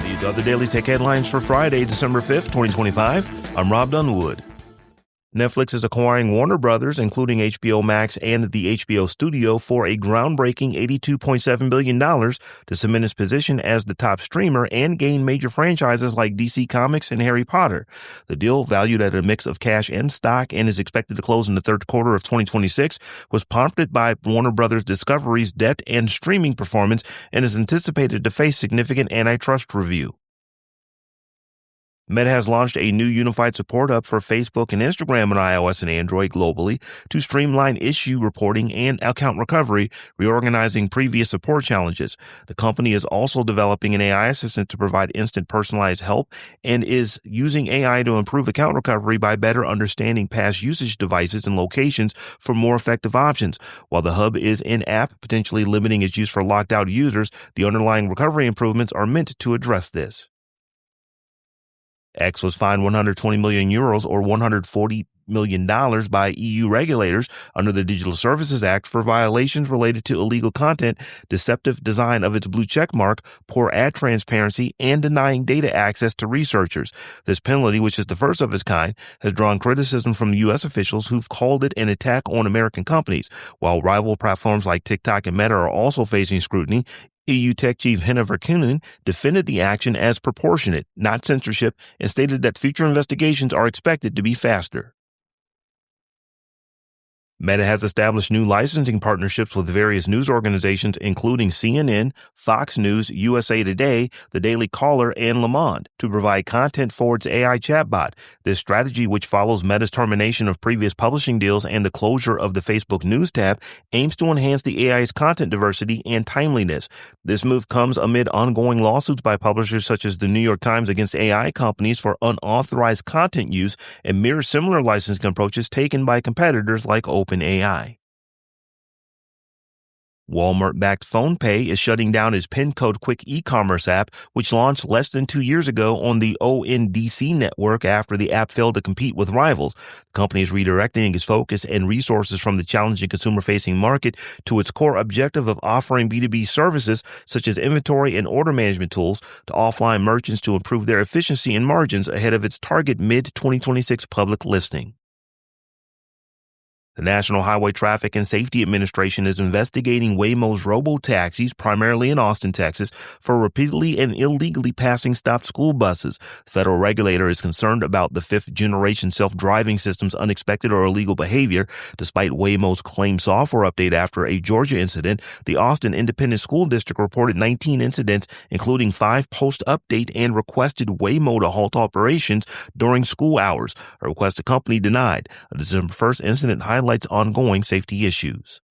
These are the Daily Tech headlines for Friday, December 5th, 2025. I'm Rob Dunwood. Netflix is acquiring Warner Brothers, including HBO Max and the HBO Studio, for a groundbreaking $82.7 billion to cement its position as the top streamer and gain major franchises like DC Comics and Harry Potter. The deal, valued at a mix of cash and stock and is expected to close in the third quarter of 2026, was prompted by Warner Brothers Discovery's debt and streaming performance and is anticipated to face significant antitrust review. Meta has launched a new unified support hub for Facebook and Instagram on iOS and Android globally to streamline issue reporting and account recovery, reorganizing previous support challenges. The company is also developing an AI assistant to provide instant personalized help and is using AI to improve account recovery by better understanding past usage devices and locations for more effective options. While the hub is in-app, potentially limiting its use for locked-out users, the underlying recovery improvements are meant to address this. X was fined 120 million euros or $140 million by EU regulators under the Digital Services Act for violations related to illegal content, deceptive design of its blue check mark, poor ad transparency, and denying data access to researchers. This penalty, which is the first of its kind, has drawn criticism from U.S. officials who've called it an attack on American companies. While rival platforms like TikTok and Meta are also facing scrutiny, EU tech chief Henna Virkkunen defended the action as proportionate, not censorship, and stated that future investigations are expected to be faster. Meta has established new licensing partnerships with various news organizations, including CNN, Fox News, USA Today, The Daily Caller, and Le Monde, to provide content for its AI chatbot. This strategy, which follows Meta's termination of previous publishing deals and the closure of the Facebook News tab, aims to enhance the AI's content diversity and timeliness. This move comes amid ongoing lawsuits by publishers such as the New York Times against AI companies for unauthorized content use and mirrors similar licensing approaches taken by competitors like OpenAI. Walmart-backed PhonePe is shutting down its PIN code quick e-commerce app, which launched less than 2 years ago on the ONDC network after the app failed to compete with rivals. The company is redirecting its focus and resources from the challenging consumer-facing market to its core objective of offering B2B services such as inventory and order management tools to offline merchants to improve their efficiency and margins ahead of its target mid-2026 public listing. The National Highway Traffic and Safety Administration is investigating Waymo's robo-taxis, primarily in Austin, Texas, for repeatedly and illegally passing stopped school buses. The federal regulator is concerned about the fifth-generation self-driving system's unexpected or illegal behavior. Despite Waymo's claimed software update after a Georgia incident, the Austin Independent School District reported 19 incidents, including 5 post-update, and requested Waymo to halt operations during school hours, a request the company denied. A December 1st incident highlights ongoing safety issues.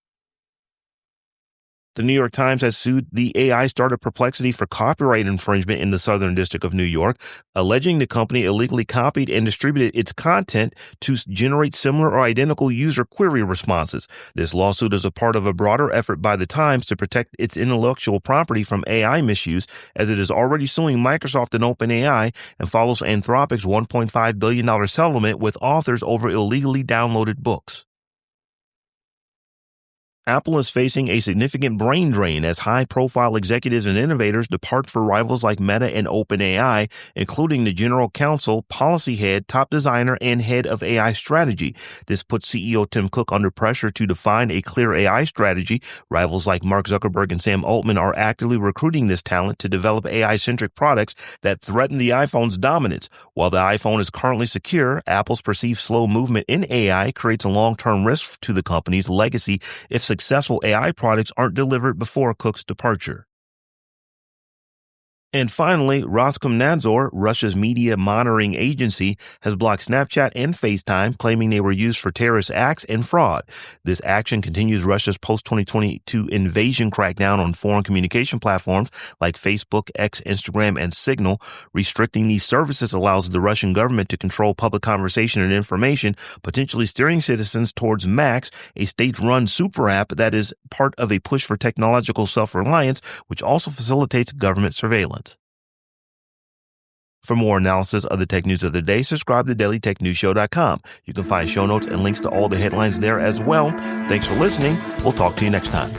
The New York Times has sued the AI startup Perplexity for copyright infringement in the Southern District of New York, alleging the company illegally copied and distributed its content to generate similar or identical user query responses. This lawsuit is a part of a broader effort by the Times to protect its intellectual property from AI misuse, as it is already suing Microsoft and OpenAI and follows Anthropic's $1.5 billion settlement with authors over illegally downloaded books. Apple is facing a significant brain drain as high-profile executives and innovators depart for rivals like Meta and OpenAI, including the general counsel, policy head, top designer, and head of AI strategy. This puts CEO Tim Cook under pressure to define a clear AI strategy. Rivals like Mark Zuckerberg and Sam Altman are actively recruiting this talent to develop AI-centric products that threaten the iPhone's dominance. While the iPhone is currently secure, Apple's perceived slow movement in AI creates a long-term risk to the company's legacy if successful AI products aren't delivered before Cook's departure. And finally, Roskomnadzor, Russia's media monitoring agency, has blocked Snapchat and FaceTime, claiming they were used for terrorist acts and fraud. This action continues Russia's post-2022 invasion crackdown on foreign communication platforms like Facebook, X, Instagram, and Signal. Restricting these services allows the Russian government to control public conversation and information, potentially steering citizens towards Max, a state-run super app that is part of a push for technological self-reliance, which also facilitates government surveillance. For more analysis of the tech news of the day, subscribe to dailytechnewsshow.com. You can find show notes and links to all the headlines there as well. Thanks for listening. We'll talk to you next time.